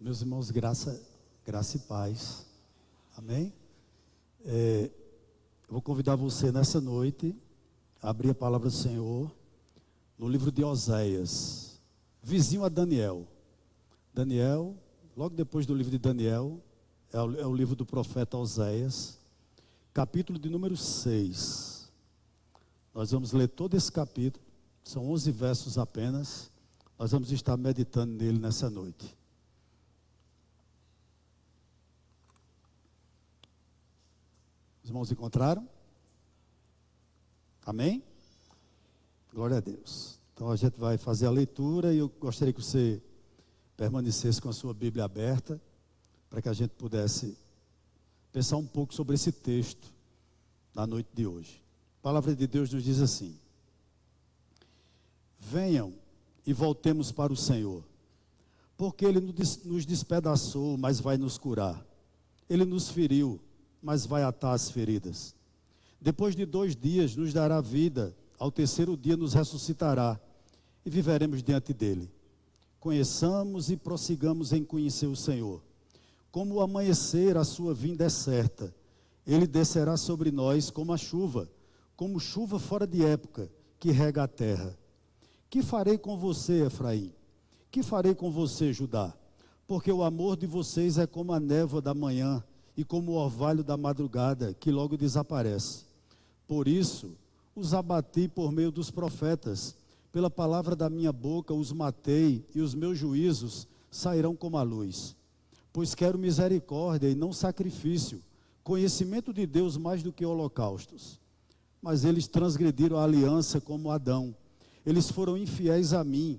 Meus irmãos, graça e paz. Amém? Eu vou convidar você nessa noite a abrir a palavra do Senhor no livro de Oséias, vizinho a Daniel. Daniel, logo depois do livro de Daniel, é o livro do profeta Oséias, capítulo de número 6. Nós vamos ler todo esse capítulo, são 11 versos apenas. Nós vamos estar meditando nele nessa noite. Os irmãos encontraram? Amém? Glória a Deus. Então a gente vai fazer a leitura e eu gostaria que você permanecesse com a sua Bíblia aberta, para que a gente pudesse pensar um pouco sobre esse texto na noite de hoje. A palavra de Deus nos diz assim: venham e voltemos para o Senhor, porque Ele nos despedaçou, mas vai nos curar. Ele nos feriu, mas vai atar as feridas. Depois de 2 dias nos dará vida, ao 3º dia nos ressuscitará, e viveremos diante dEle. Conheçamos e prossigamos em conhecer o Senhor. Como o amanhecer, a sua vinda é certa. Ele descerá sobre nós como a chuva, como chuva fora de época, que rega a terra. Que farei com você, Efraim? Que farei com você, Judá? Porque o amor de vocês é como a névoa da manhã, e como o orvalho da madrugada, que logo desaparece. Por isso, os abati por meio dos profetas, pela palavra da minha boca os matei, e os meus juízos sairão como a luz. Pois quero misericórdia e não sacrifício, conhecimento de Deus mais do que holocaustos. Mas eles transgrediram a aliança como Adão. Eles foram infiéis a mim.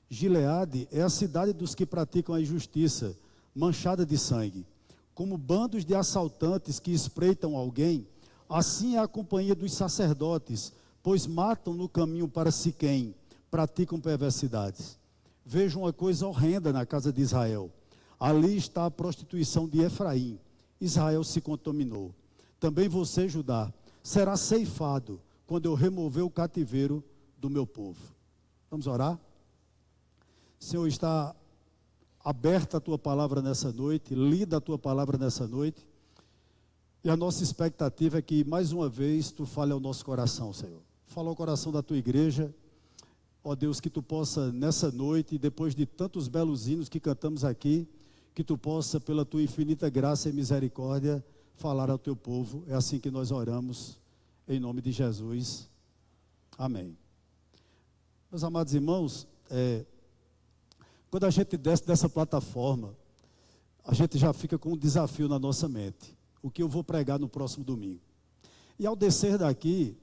Gileade é a cidade dos que praticam a injustiça, manchada de sangue. Como bandos de assaltantes que espreitam alguém, assim é a companhia dos sacerdotes, pois matam no caminho para Siquém, praticam perversidades. Vejo uma coisa horrenda na casa de Israel. Ali está a prostituição de Efraim. Israel se contaminou. Também você, Judá, será ceifado quando eu remover o cativeiro do meu povo. Vamos orar? Senhor, está aberta a Tua palavra nessa noite, lida a Tua palavra nessa noite, e a nossa expectativa é que mais uma vez Tu fale ao nosso coração, Senhor. Fala ao coração da Tua igreja, ó Deus, que Tu possa nessa noite, depois de tantos belos hinos que cantamos aqui, que Tu possa, pela Tua infinita graça e misericórdia, falar ao Teu povo. É assim que nós oramos, em nome de Jesus. Amém. Meus amados irmãos, quando a gente desce dessa plataforma, a gente já fica com um desafio na nossa mente. O que eu vou pregar no próximo domingo. E ao descer daqui,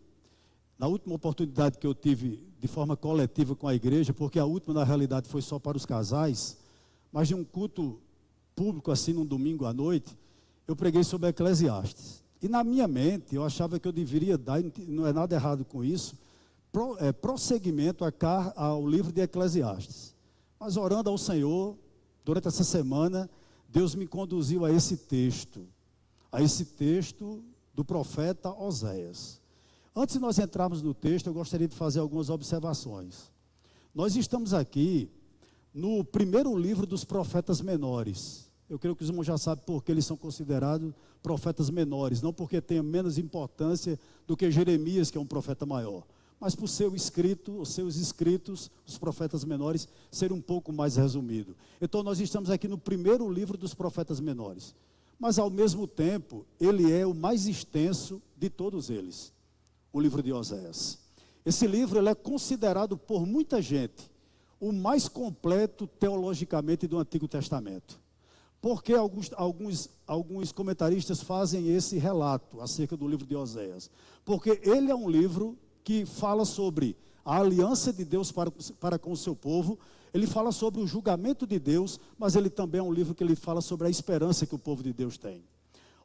na última oportunidade que eu tive de forma coletiva com a igreja, porque a última na realidade foi só para os casais, mas de um culto público assim, num domingo à noite, eu preguei sobre Eclesiastes. E na minha mente, eu achava que eu deveria dar, e não é nada errado com isso, prosseguimento ao livro de Eclesiastes. Mas orando ao Senhor, durante essa semana, Deus me conduziu a esse texto do profeta Oséias. Antes de nós entrarmos no texto, eu gostaria de fazer algumas observações. Nós estamos aqui no primeiro livro dos profetas menores. Eu creio que os irmãos já sabem por que eles são considerados profetas menores, não porque tenham menos importância do que Jeremias, que é um profeta maior, mas por os seus escritos, os profetas menores, ser um pouco mais resumido. Então nós estamos aqui no primeiro livro dos profetas menores, mas ao mesmo tempo, ele é o mais extenso de todos eles, o livro de Oséias. Esse livro ele é considerado por muita gente o mais completo teologicamente do Antigo Testamento. Porque alguns comentaristas fazem esse relato acerca do livro de Oséias? Porque ele é um livro que fala sobre a aliança de Deus para com o seu povo. Ele fala sobre o julgamento de Deus, mas ele também é um livro que ele fala sobre a esperança que o povo de Deus tem.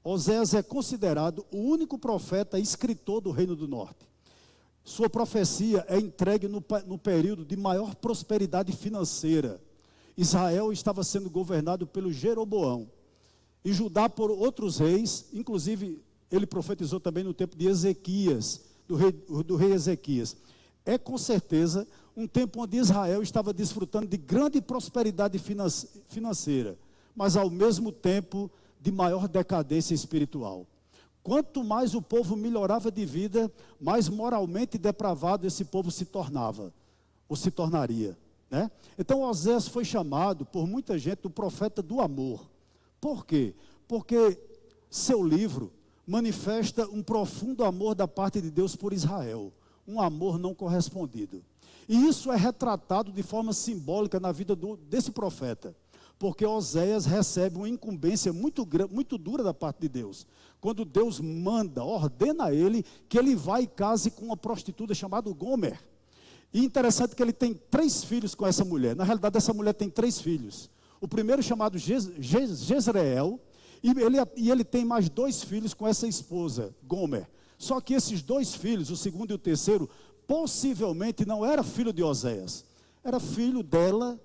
Oséias é considerado o único profeta escritor do Reino do Norte. Sua profecia é entregue no período de maior prosperidade financeira. Israel estava sendo governado pelo Jeroboão, e Judá por outros reis, inclusive ele profetizou também no tempo de Ezequias, do rei Ezequias. É com certeza um tempo onde Israel estava desfrutando de grande prosperidade financeira. mas ao mesmo tempo de maior decadência espiritual. Quanto mais o povo melhorava de vida, mais moralmente depravado esse povo se tornava, ou se tornaria, né? Então Oséias foi chamado por muita gente o profeta do amor. Por quê? Porque seu livro manifesta um profundo amor da parte de Deus por Israel, um amor não correspondido. E isso é retratado de forma simbólica na vida desse profeta, porque Oséias recebe uma incumbência muito dura da parte de Deus. Quando Deus ordena a ele que ele vá e case com uma prostituta chamada Gomer. E interessante que ele tem 3 filhos com essa mulher. Na realidade, essa mulher tem 3 filhos. O primeiro chamado Jezreel, e ele tem mais 2 filhos com essa esposa, Gomer. Só que esses 2 filhos, o segundo e o terceiro, possivelmente não era filho de Oséias. Era filho dela,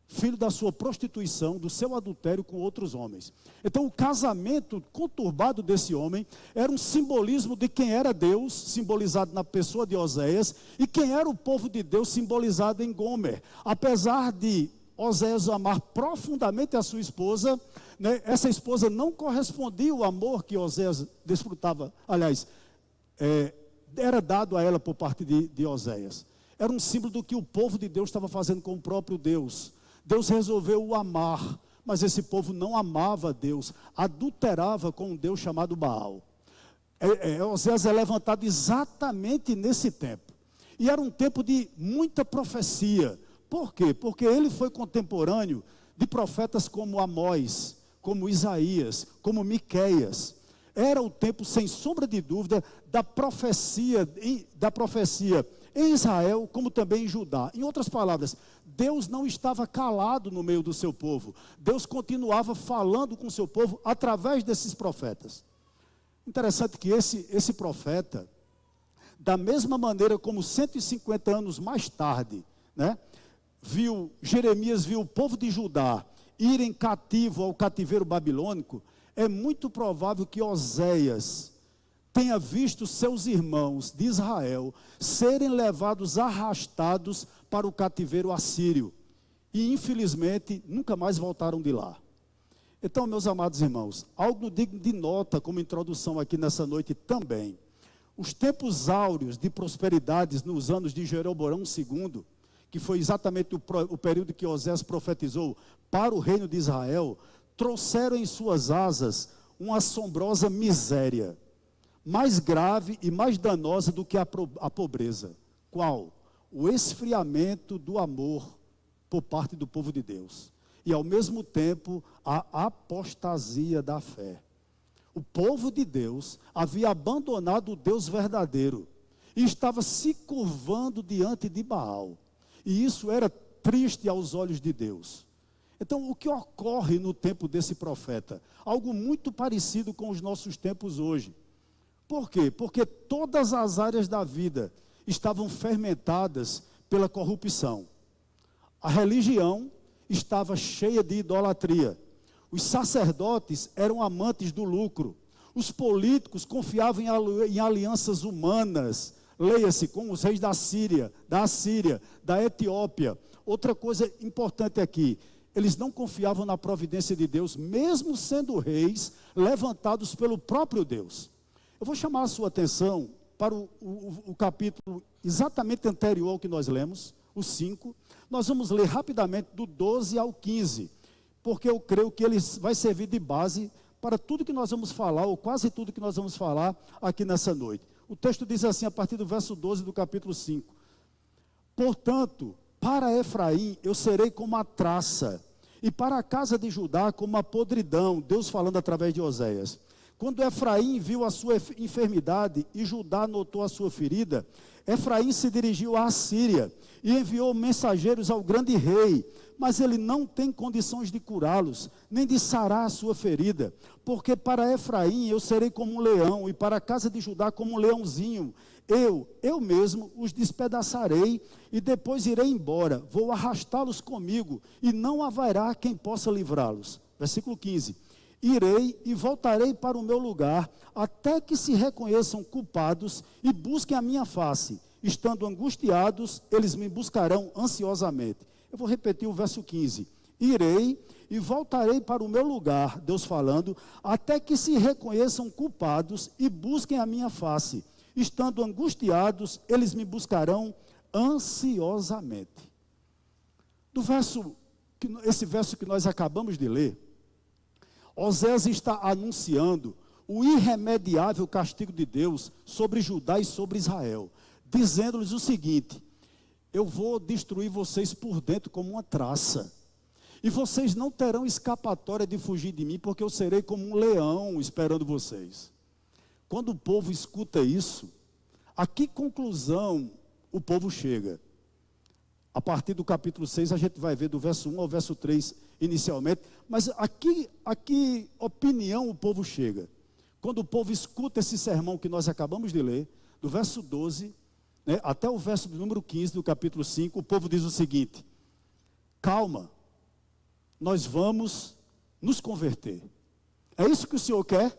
filho da sua prostituição, do seu adultério com outros homens. Então o casamento conturbado desse homem era um simbolismo de quem era Deus, simbolizado na pessoa de Oséias, e quem era o povo de Deus, simbolizado em Gomer. Apesar de Oséias amar profundamente a sua esposa, né, essa esposa não correspondia ao amor que Oséias desfrutava, aliás, era dado a ela por parte de Oséias. Era um símbolo do que o povo de Deus estava fazendo com o próprio Deus. Deus resolveu o amar, mas esse povo não amava a Deus, adulterava com um Deus chamado Baal. Oséias é levantado exatamente nesse tempo. E era um tempo de muita profecia. Por quê? Porque ele foi contemporâneo de profetas como Amós, como Isaías, como Miqueias. Era o tempo, sem sombra de dúvida, da profecia em Israel, como também em Judá. Em outras palavras, Deus não estava calado no meio do seu povo. Deus continuava falando com o seu povo através desses profetas. Interessante que esse profeta, da mesma maneira como 150 anos mais tarde, né, Jeremias viu o povo de Judá irem cativo ao cativeiro babilônico, é muito provável que Oséias tenha visto seus irmãos de Israel serem levados arrastados para o cativeiro assírio. E infelizmente nunca mais voltaram de lá. Então, meus amados irmãos, algo digno de nota como introdução aqui nessa noite também. Os tempos áureos de prosperidades nos anos de Jeroboão II, que foi exatamente o período que Oséias profetizou para o reino de Israel, trouxeram em suas asas uma assombrosa miséria, mais grave e mais danosa do que a pobreza. Qual? O esfriamento do amor por parte do povo de Deus. E ao mesmo tempo, a apostasia da fé. O povo de Deus havia abandonado o Deus verdadeiro e estava se curvando diante de Baal. E isso era triste aos olhos de Deus. Então, o que ocorre no tempo desse profeta? Algo muito parecido com os nossos tempos hoje. Por quê? Porque todas as áreas da vida estavam fermentadas pela corrupção. A religião estava cheia de idolatria. Os sacerdotes eram amantes do lucro. Os políticos confiavam em alianças humanas. Leia-se, com os reis da Assíria, da Etiópia. Outra coisa importante aqui, eles não confiavam na providência de Deus, mesmo sendo reis levantados pelo próprio Deus. Eu vou chamar a sua atenção para o capítulo exatamente anterior ao que nós lemos, o 5. Nós vamos ler rapidamente do 12 ao 15, porque eu creio que ele vai servir de base para tudo que nós vamos falar, ou quase tudo que nós vamos falar aqui nessa noite. O texto diz assim, a partir do verso 12 do capítulo 5. Portanto, para Efraim eu serei como a traça, e para a casa de Judá como a podridão. Deus falando através de Oséias. Quando Efraim viu a sua enfermidade e Judá notou a sua ferida, Efraim se dirigiu à Assíria e enviou mensageiros ao grande rei, mas ele não tem condições de curá-los, nem de sarar a sua ferida, porque para Efraim eu serei como um leão, e para a casa de Judá como um leãozinho. Eu mesmo os despedaçarei, e depois irei embora, vou arrastá-los comigo, e não haverá quem possa livrá-los. Versículo 15. Irei e voltarei para o meu lugar, até que se reconheçam culpados e busquem a minha face. Estando angustiados, eles me buscarão ansiosamente. Eu vou repetir o verso 15. Irei e voltarei para o meu lugar, Deus falando, até que se reconheçam culpados e busquem a minha face. Estando angustiados, eles me buscarão ansiosamente. Esse verso que nós acabamos de ler, Oséias está anunciando o irremediável castigo de Deus sobre Judá e sobre Israel, dizendo-lhes o seguinte: eu vou destruir vocês por dentro como uma traça, e vocês não terão escapatória de fugir de mim, porque eu serei como um leão esperando vocês. Quando o povo escuta isso, a que conclusão o povo chega? A partir do capítulo 6, a gente vai ver do verso 1 ao verso 3 inicialmente, mas a que opinião o povo chega? Quando o povo escuta esse sermão que nós acabamos de ler, do verso 12, até o verso do número 15 do capítulo 5, o povo diz o seguinte: calma, nós vamos nos converter. É isso que o Senhor quer?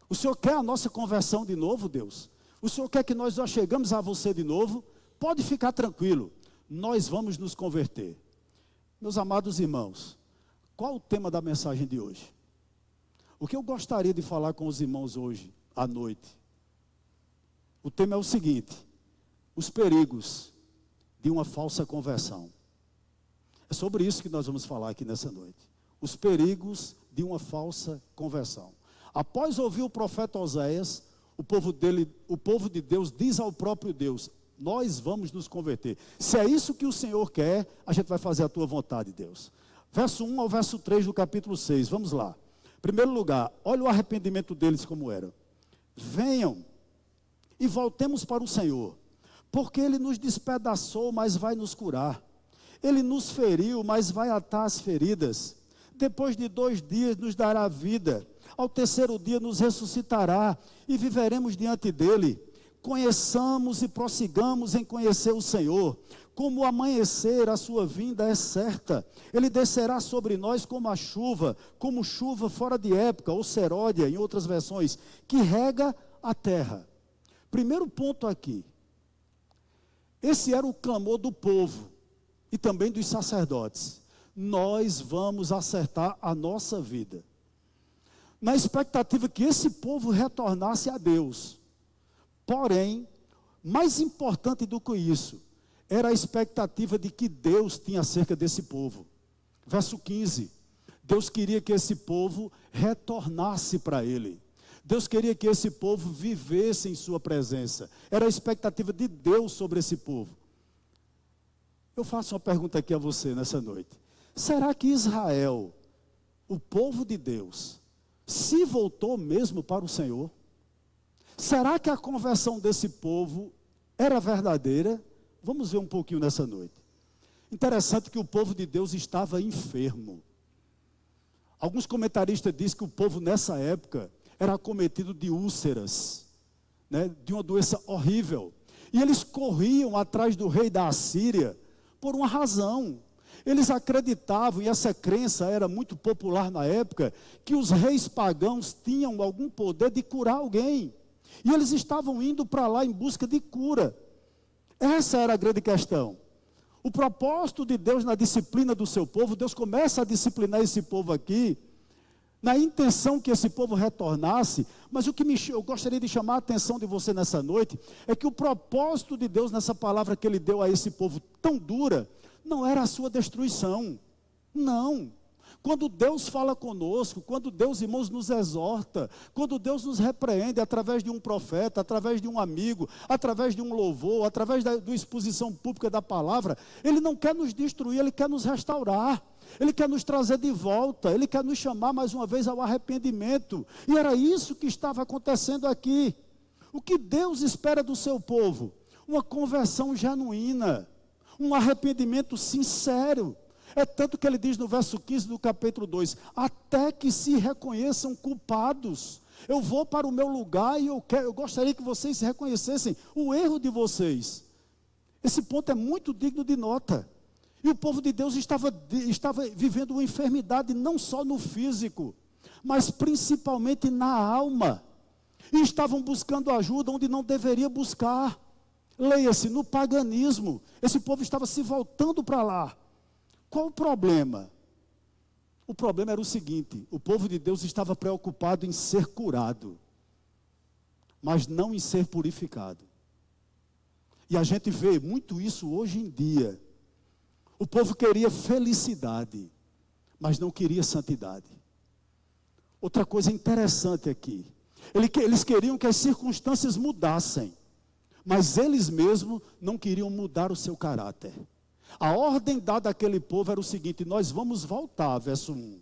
O Senhor quer a nossa conversão de novo, Deus? O Senhor quer que nós chegamos a você de novo? Pode ficar tranquilo, nós vamos nos converter. Meus amados irmãos, qual o tema da mensagem de hoje? O que eu gostaria de falar com os irmãos hoje, à noite? O tema é o seguinte: os perigos de uma falsa conversão. É sobre isso que nós vamos falar aqui nessa noite. Os perigos de uma falsa conversão. Após ouvir o profeta Oséias, o povo de Deus diz ao próprio Deus: nós vamos nos converter. Se é isso que o Senhor quer, a gente vai fazer a tua vontade, Deus. Verso 1 ao verso 3 do capítulo 6, vamos lá. Em primeiro lugar, olha o arrependimento deles como era. Venham e voltemos para o Senhor, porque Ele nos despedaçou, mas vai nos curar. Ele nos feriu, mas vai atar as feridas. Depois de 2 dias nos dará vida. Ao terceiro dia nos ressuscitará e viveremos diante dEle. Conheçamos e prossigamos em conhecer o Senhor. Como o amanhecer, a sua vinda é certa. Ele descerá sobre nós como chuva fora de época, ou seródia, em outras versões, que rega a terra. Primeiro ponto aqui. Esse era o clamor do povo e também dos sacerdotes. Nós vamos acertar a nossa vida, na expectativa que esse povo retornasse a Deus. Porém, mais importante do que isso, era a expectativa de que Deus tinha acerca desse povo. Verso 15, Deus queria que esse povo retornasse para Ele. Deus queria que esse povo vivesse em sua presença. Era a expectativa de Deus sobre esse povo. Eu faço uma pergunta aqui a você nessa noite. Será que Israel, o povo de Deus, se voltou mesmo para o Senhor? Será que a conversão desse povo era verdadeira? Vamos ver um pouquinho nessa noite. Interessante que o povo de Deus estava enfermo. Alguns comentaristas dizem que o povo nessa época era acometido de úlceras, de uma doença horrível. E eles corriam atrás do rei da Assíria por uma razão. Eles acreditavam, e essa crença era muito popular na época, que os reis pagãos tinham algum poder de curar alguém. E eles estavam indo para lá em busca de cura. Essa era a grande questão. O propósito de Deus na disciplina do seu povo, Deus começa a disciplinar esse povo aqui, na intenção que esse povo retornasse, mas o que eu gostaria de chamar a atenção de você nessa noite, é que o propósito de Deus nessa palavra que Ele deu a esse povo tão dura, não era a sua destruição, não. Quando Deus fala conosco, quando Deus, irmãos, nos exorta, quando Deus nos repreende através de um profeta, através de um amigo, através de um louvor, através da exposição pública da palavra, Ele não quer nos destruir, Ele quer nos restaurar, Ele quer nos trazer de volta, Ele quer nos chamar mais uma vez ao arrependimento. E era isso que estava acontecendo aqui. O que Deus espera do seu povo? Uma conversão genuína, um arrependimento sincero. É tanto que ele diz no verso 15 do capítulo 2, até que se reconheçam culpados. Eu vou para o meu lugar e eu gostaria que vocês reconhecessem o erro de vocês. Esse ponto é muito digno de nota. E o povo de Deus estava vivendo uma enfermidade não só no físico, mas principalmente na alma. E estavam buscando ajuda onde não deveria buscar. Leia-se, no paganismo. Esse povo estava se voltando para lá. Qual o problema? O problema era o seguinte: o povo de Deus estava preocupado em ser curado, mas não em ser purificado. E a gente vê muito isso hoje em dia. O povo queria felicidade, mas não queria santidade. Outra coisa interessante aqui, eles queriam que as circunstâncias mudassem, mas eles mesmos não queriam mudar o seu caráter. A ordem dada àquele povo era o seguinte: nós vamos voltar, verso 1,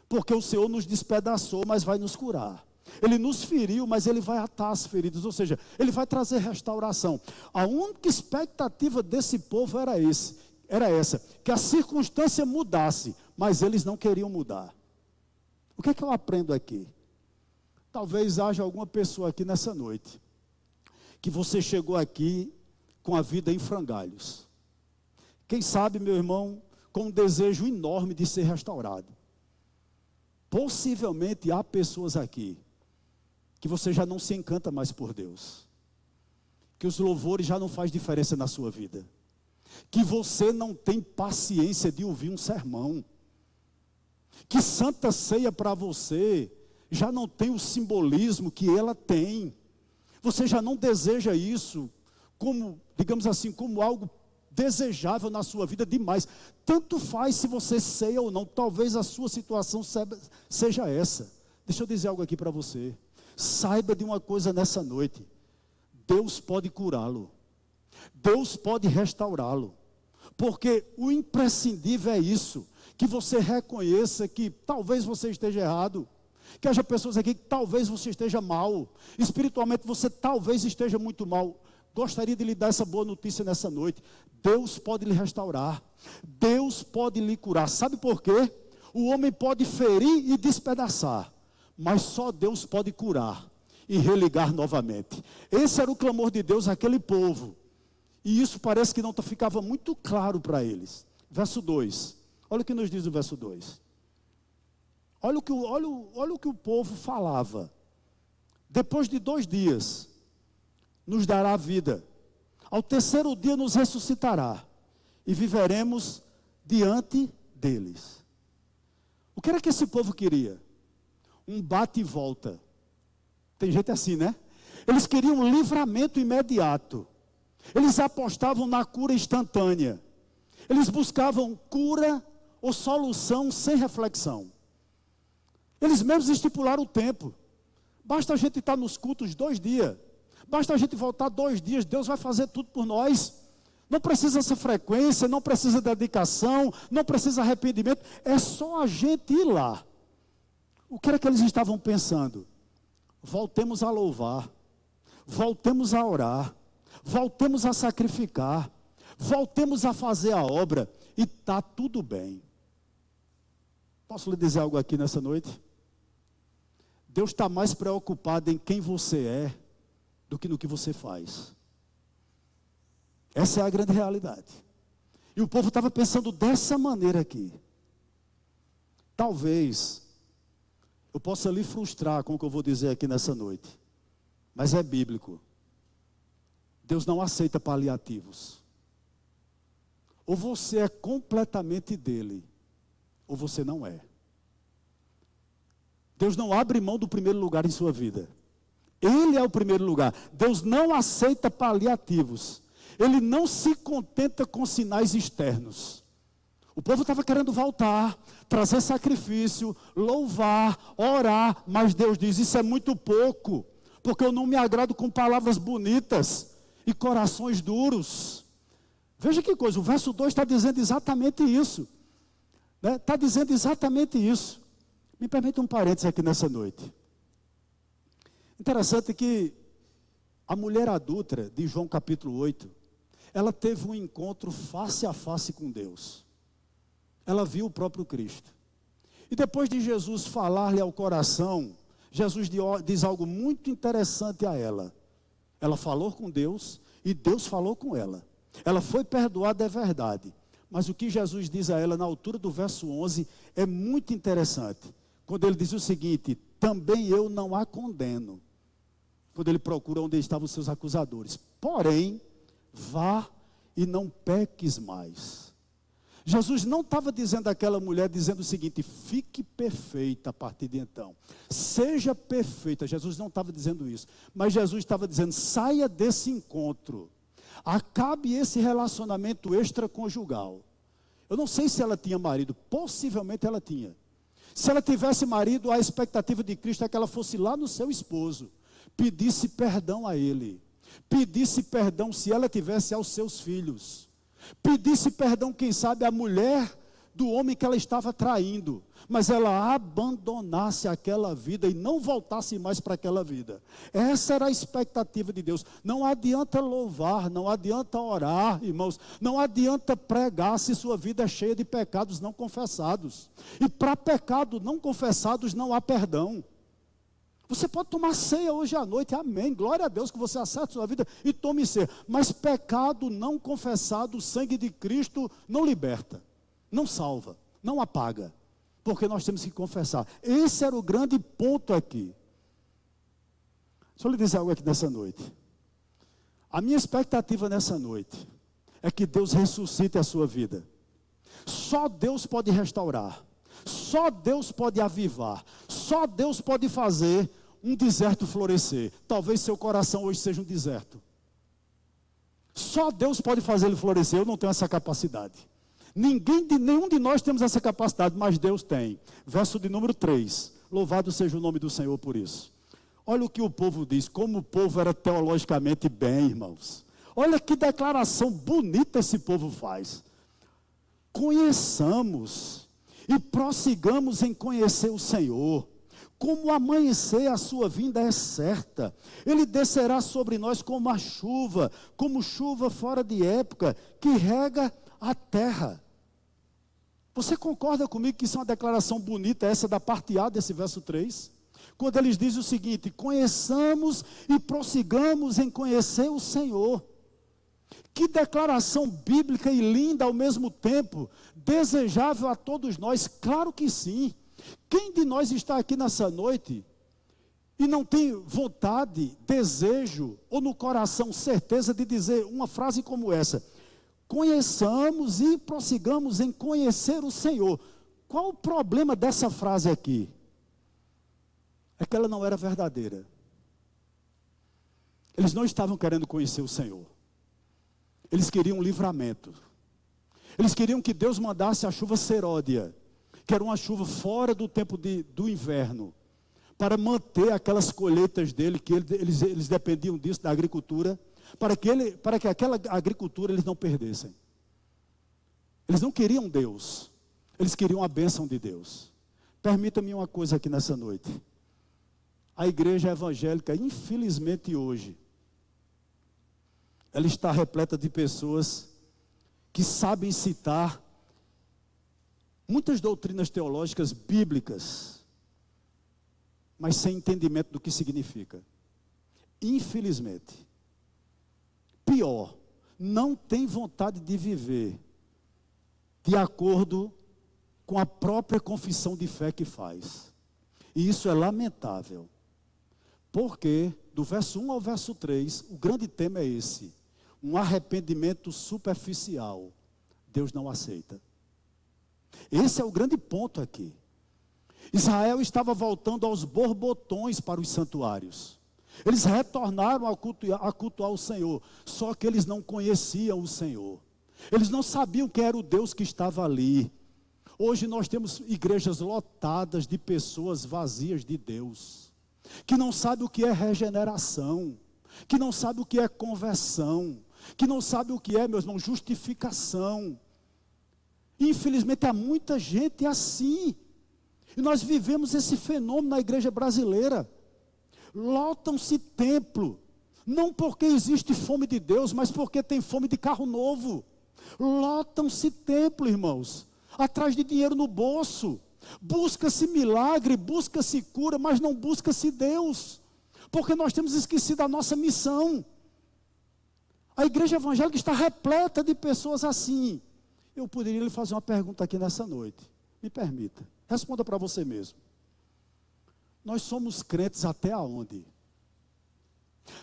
porque o Senhor nos despedaçou, mas vai nos curar. Ele nos feriu, mas Ele vai atar as feridas, ou seja, Ele vai trazer restauração. A única expectativa desse povo era essa, que a circunstância mudasse, mas eles não queriam mudar. O que é que eu aprendo aqui? Talvez haja alguma pessoa aqui nessa noite, que você chegou aqui com a vida em frangalhos. Quem sabe, meu irmão, com um desejo enorme de ser restaurado. Possivelmente há pessoas aqui, que você já não se encanta mais por Deus, que os louvores já não faz diferença na sua vida, que você não tem paciência de ouvir um sermão, que Santa Ceia para você já não tem o simbolismo que ela tem, você já não deseja isso como, digamos assim, como algo desejável na sua vida demais. Tanto faz se você ceia ou não, talvez a sua situação seja essa. Deixa eu dizer algo aqui para você. Saiba de uma coisa nessa noite: Deus pode curá-lo, Deus pode restaurá-lo, porque o imprescindível é isso, que você reconheça que talvez você esteja errado, que haja pessoas aqui que talvez você esteja mal, espiritualmente você talvez esteja muito mal. Gostaria de lhe dar essa boa notícia nessa noite: Deus pode lhe restaurar, Deus pode lhe curar. Sabe por quê? O homem pode ferir e despedaçar, mas só Deus pode curar e religar novamente. Esse era o clamor de Deus àquele povo, e isso parece que não ficava muito claro para eles. Verso 2, olha o que nos diz o verso 2. Olha o que o povo falava: depois de 2 dias nos dará vida, ao terceiro dia nos ressuscitará, e viveremos diante deles. O que era que esse povo queria? Um bate e volta. Tem gente assim, né? Eles queriam um livramento imediato. Eles apostavam na cura instantânea. Eles buscavam cura ou solução sem reflexão. Eles mesmos estipularam o tempo. Basta a gente estar nos cultos 2 dias. Basta a gente voltar 2 dias, Deus vai fazer tudo por nós. Não precisa essa frequência, não precisa dedicação, não precisa arrependimento. É só a gente ir lá. O que era que eles estavam pensando? Voltemos a louvar, voltemos a orar, voltemos a sacrificar, voltemos a fazer a obra e está tudo bem. Posso lhe dizer algo aqui nessa noite? Deus está mais preocupado em quem você é do que no que você faz. Essa é a grande realidade. E o povo estava pensando dessa maneira aqui. Talvez eu possa lhe frustrar com o que eu vou dizer aqui nessa noite, mas é bíblico. Deus não aceita paliativos. Ou você é completamente dele, ou você não é. Deus não abre mão do primeiro lugar em sua vida. Ele é o primeiro lugar. Deus não aceita paliativos. Ele não se contenta com sinais externos. O povo estava querendo voltar, trazer sacrifício, louvar, orar, mas Deus diz: isso é muito pouco, porque eu não me agrado com palavras bonitas e corações duros. Veja que coisa, o verso 2 está dizendo exatamente isso. Está dizendo exatamente isso. Me permita um parênteses aqui nessa noite. Interessante que a mulher adúltera de João capítulo 8, ela teve um encontro face a face com Deus. Ela viu o próprio Cristo. E depois de Jesus falar-lhe ao coração, Jesus diz algo muito interessante a ela. Ela falou com Deus e Deus falou com ela. Ela foi perdoada, é verdade. Mas o que Jesus diz a ela na altura do verso 11 é muito interessante. Quando ele diz o seguinte: também eu não a condeno. Quando ele procura onde estavam os seus acusadores. Porém, vá e não peques mais. Jesus não estava dizendo àquela mulher, dizendo o seguinte: fique perfeita a partir de então, seja perfeita. Jesus não estava dizendo isso, mas Jesus estava dizendo: saia desse encontro, acabe esse relacionamento extraconjugal. Eu não sei se ela tinha marido, possivelmente ela tinha. Se ela tivesse marido, a expectativa de Cristo é que ela fosse lá no seu esposo, pedisse perdão a ele, pedisse perdão se ela tivesse aos seus filhos, pedisse perdão, quem sabe, à mulher do homem que ela estava traindo, mas ela abandonasse aquela vida e não voltasse mais para aquela vida. Essa era a expectativa de Deus. Não adianta louvar, não adianta orar, irmãos, não adianta pregar se sua vida é cheia de pecados não confessados. E para pecados não confessados não há perdão. Você pode tomar ceia hoje à noite, amém, glória a Deus que você acerte sua vida e tome ceia, mas pecado não confessado, o sangue de Cristo não liberta, não salva, não apaga, porque nós temos que confessar. Esse era o grande ponto aqui. Deixa eu lhe dizer algo aqui nessa noite. A minha expectativa nessa noite é que Deus ressuscite a sua vida. Só Deus pode restaurar, só Deus pode avivar, só Deus pode fazer um deserto florescer. Talvez seu coração hoje seja um deserto. Só Deus pode fazer ele florescer. Eu não tenho essa capacidade. Nenhum de nós temos essa capacidade, mas Deus tem. Verso de número 3. Louvado seja o nome do Senhor por isso. Olha o que o povo diz, como o povo era teologicamente bem, irmãos. Olha que declaração bonita esse povo faz. Conheçamos e prossigamos em conhecer o Senhor. Como amanhecer, a sua vinda é certa. Ele descerá sobre nós como chuva fora de época, que rega a terra. Você concorda comigo que isso é uma declaração bonita, essa da parte A desse verso 3? Quando eles dizem o seguinte: conheçamos e prossigamos em conhecer o Senhor. Que declaração bíblica e linda ao mesmo tempo, desejável a todos nós, claro que sim. Quem de nós está aqui nessa noite e não tem vontade, desejo, ou no coração certeza de dizer uma frase como essa: conheçamos e prossigamos em conhecer o Senhor? Qual o problema dessa frase aqui? É que ela não era verdadeira. Eles não estavam querendo conhecer o Senhor. Eles queriam um livramento. Eles queriam que Deus mandasse a chuva seródia, que era uma chuva fora do tempo do inverno, para manter aquelas colheitas dele, que eles dependiam disso, da agricultura, para que aquela agricultura eles não perdessem. Eles não queriam Deus, eles queriam a bênção de Deus. Permita-me uma coisa aqui nessa noite. A igreja evangélica, infelizmente hoje, ela está repleta de pessoas que sabem citar muitas doutrinas teológicas bíblicas, mas sem entendimento do que significa. Infelizmente. Pior, não tem vontade de viver de acordo com a própria confissão de fé que faz. E isso é lamentável. Porque, do verso 1 ao verso 3, o grande tema é esse: um arrependimento superficial. Deus não aceita. Esse é o grande ponto aqui. Israel estava voltando aos borbotões para os santuários. Eles retornaram a cultuar o Senhor, só que eles não conheciam o Senhor. Eles não sabiam quem era o Deus que estava ali. Hoje nós temos igrejas lotadas de pessoas vazias de Deus, que não sabem o que é regeneração, que não sabem o que é conversão, que não sabem o que é, meus irmãos, justificação. Infelizmente há muita gente assim, e nós vivemos esse fenômeno na igreja brasileira. Lotam-se templo, não porque existe fome de Deus, mas porque tem fome de carro novo. Lotam-se templo, irmãos, atrás de dinheiro no bolso. Busca-se milagre, busca-se cura, mas não busca-se Deus, porque nós temos esquecido a nossa missão. A igreja evangélica está repleta de pessoas assim. Eu poderia lhe fazer uma pergunta aqui nessa noite, me permita, responda para você mesmo. Nós somos crentes até aonde?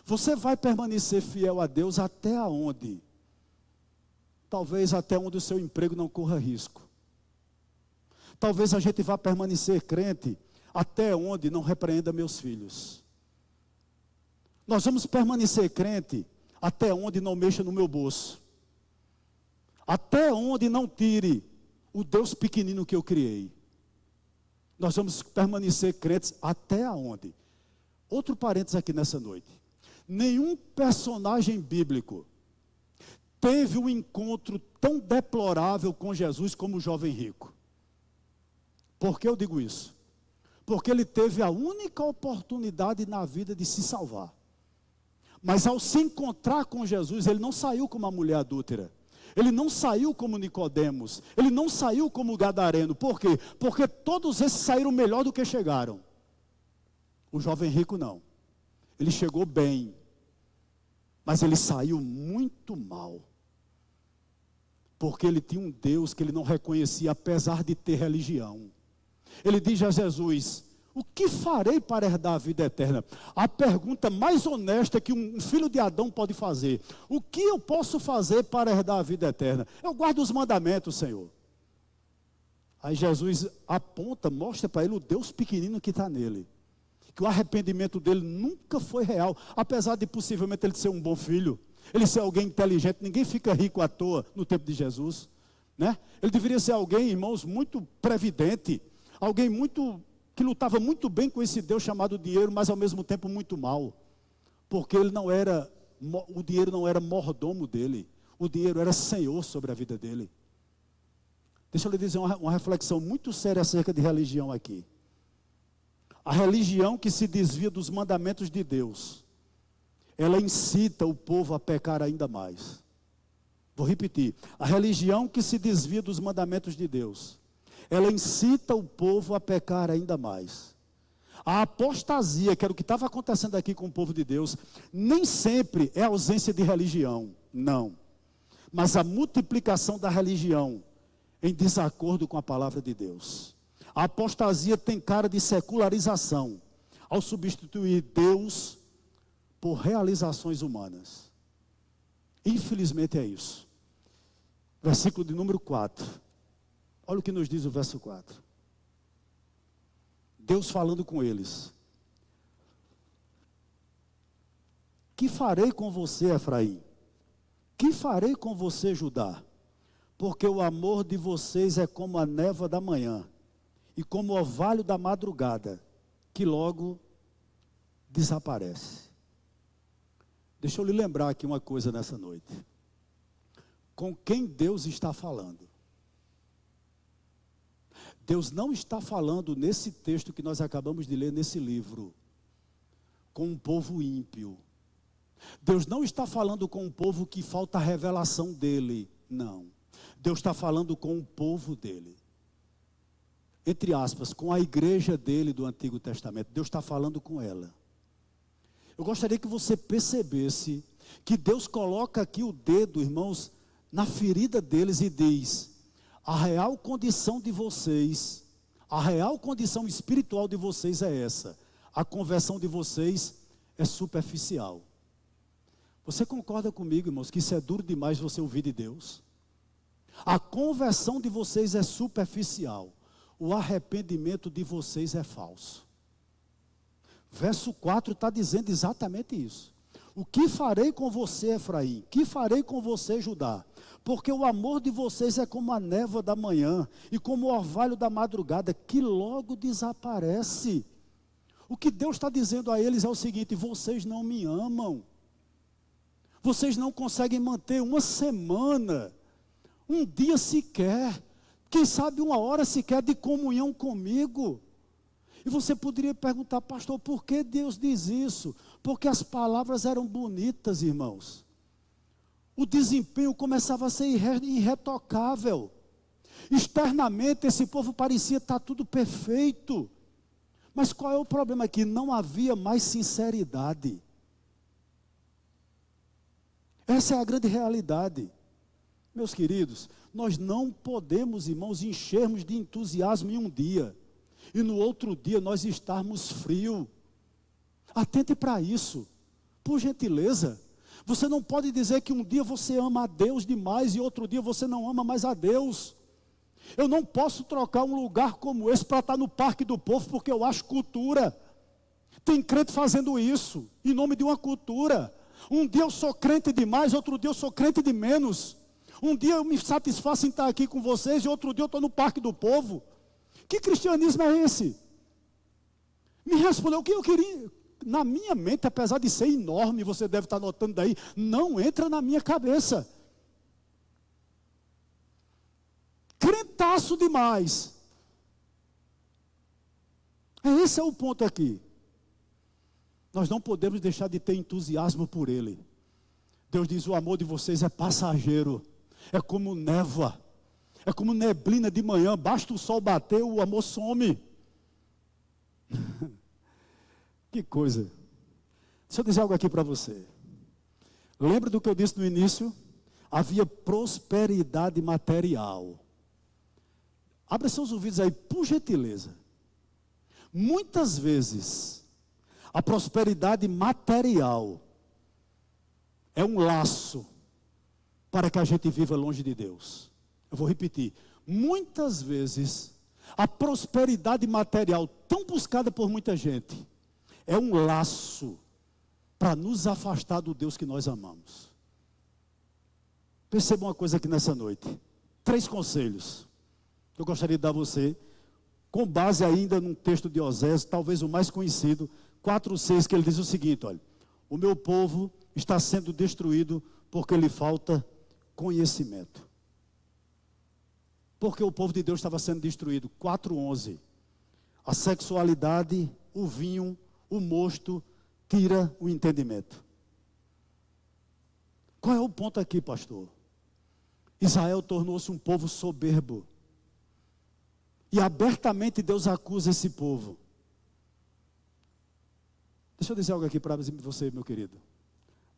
Você vai permanecer fiel a Deus até aonde? talvez até onde o seu emprego não corra risco. Talvez a gente vá permanecer crente até onde não repreenda meus filhos. Nós vamos permanecer crente até onde não mexa no meu bolso. Até onde não tire o Deus pequenino que eu criei. Nós vamos permanecer crentes até aonde? Outro parênteses aqui nessa noite. Nenhum personagem bíblico teve um encontro tão deplorável com Jesus como o jovem rico. Por que eu digo isso? Porque ele teve a única oportunidade na vida de se salvar. Mas ao se encontrar com Jesus, ele não saiu como uma mulher adúltera. Ele não saiu como Nicodemos. Ele não saiu como Gadareno. Por quê? Porque todos esses saíram melhor do que chegaram. O jovem rico não. Ele chegou bem. Mas ele saiu muito mal. Porque ele tinha um Deus que ele não reconhecia, apesar de ter religião. Ele diz a Jesus: o que farei para herdar a vida eterna? A pergunta mais honesta que um filho de Adão pode fazer. O que eu posso fazer para herdar a vida eterna? Eu guardo os mandamentos, Senhor. Aí Jesus aponta, mostra para ele o Deus pequenino que está nele. Que o arrependimento dele nunca foi real. Apesar de possivelmente ele ser um bom filho. Ele ser alguém inteligente. Ninguém fica rico à toa no tempo de Jesus, né? Ele deveria ser alguém, irmãos, muito previdente. Alguém que lutava muito bem com esse Deus chamado dinheiro, mas ao mesmo tempo muito mal. Porque ele o dinheiro não era mordomo dele. O dinheiro era senhor sobre a vida dele. Deixa eu lhe dizer uma reflexão muito séria acerca de religião aqui. A religião que se desvia dos mandamentos de Deus, ela incita o povo a pecar ainda mais. Vou repetir. A religião que se desvia dos mandamentos de Deus, ela incita o povo a pecar ainda mais. A apostasia, que era o que estava acontecendo aqui com o povo de Deus, nem sempre é ausência de religião, não. Mas a multiplicação da religião em desacordo com a palavra de Deus. A apostasia tem cara de secularização, ao substituir Deus por realizações humanas. Infelizmente é isso. Versículo de número 4. Olha o que nos diz o verso 4. Deus falando com eles. Que farei com você, Efraim? Que farei com você, Judá? Porque o amor de vocês é como a névoa da manhã e como o orvalho da madrugada, que logo desaparece. Deixa eu lhe lembrar aqui uma coisa nessa noite. Com quem Deus está falando? Deus não está falando nesse texto que nós acabamos de ler nesse livro, com um povo ímpio. Deus não está falando com um povo que falta a revelação dele, não. Deus está falando com o povo dele. Entre aspas, com a igreja dele do Antigo Testamento. Deus está falando com ela. Eu gostaria que você percebesse que Deus coloca aqui o dedo, irmãos, na ferida deles e diz: a real condição de vocês, a real condição espiritual de vocês é essa. A conversão de vocês é superficial. Você concorda comigo, irmãos, que isso é duro demais você ouvir de Deus? A conversão de vocês é superficial. O arrependimento de vocês é falso. Verso 4 está dizendo exatamente isso. O que farei com você, Efraim? Que farei com você, Judá? Porque o amor de vocês é como a névoa da manhã e como o orvalho da madrugada, que logo desaparece. O que Deus está dizendo a eles é o seguinte: vocês não me amam. Vocês não conseguem manter uma semana, um dia sequer, quem sabe uma hora sequer de comunhão comigo. E você poderia perguntar: pastor, por que Deus diz isso? Porque as palavras eram bonitas, irmãos. O desempenho começava a ser irretocável. Externamente esse povo parecia estar tudo perfeito. Mas qual é o problema aqui? Não havia mais sinceridade. Essa é a grande realidade. Meus queridos, nós não podemos, irmãos, enchermos de entusiasmo em um dia e no outro dia nós estarmos frios. Atente para isso, por gentileza. Você não pode dizer que um dia você ama a Deus demais e outro dia você não ama mais a Deus. Eu não posso trocar um lugar como esse para estar no Parque do Povo, porque eu acho cultura. Tem crente fazendo isso, em nome de uma cultura. Um dia eu sou crente demais, outro dia eu sou crente de menos. Um dia eu me satisfaço em estar aqui com vocês e outro dia eu estou no Parque do Povo. Que cristianismo é esse? Me respondeu o que eu queria. Na minha mente, apesar de ser enorme, você deve estar notando daí, não entra na minha cabeça. Crentaço demais. Esse é o ponto aqui. Nós não podemos deixar de ter entusiasmo por Ele. Deus diz, o amor de vocês é passageiro. É como névoa. É como neblina de manhã. Basta o sol bater, o amor some. Que coisa. Deixa eu dizer algo aqui para você. Lembra do que eu disse no início? Havia prosperidade material. Abra seus ouvidos aí, por gentileza. Muitas vezes, a prosperidade material é um laço para que a gente viva longe de Deus. Eu vou repetir. Muitas vezes, a prosperidade material tão buscada por muita gente é um laço para nos afastar do Deus que nós amamos. Perceba uma coisa aqui nessa noite. 3 conselhos que eu gostaria de dar a você, com base ainda num texto de Osés, talvez o mais conhecido, 4:6, que ele diz o seguinte, olha, o meu povo está sendo destruído porque lhe falta conhecimento. Porque o povo de Deus estava sendo destruído. 4:11, a sexualidade, o vinho, o mosto, tira o entendimento. Qual é o ponto aqui, pastor? Israel tornou-se um povo soberbo. E abertamente Deus acusa esse povo. Deixa eu dizer algo aqui para você, meu querido.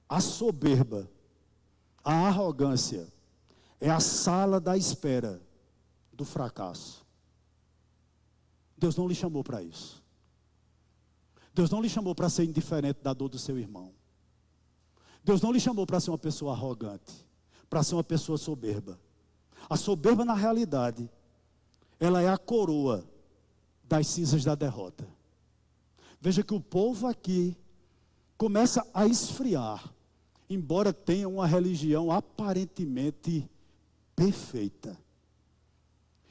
A soberba, a arrogância, é a sala da espera do fracasso. Deus não lhe chamou para isso. Deus não lhe chamou para ser indiferente da dor do seu irmão. Deus não lhe chamou para ser uma pessoa arrogante, para ser uma pessoa soberba. A soberba, na realidade, ela é a coroa das cinzas da derrota. Veja que o povo aqui começa a esfriar, embora tenha uma religião aparentemente perfeita.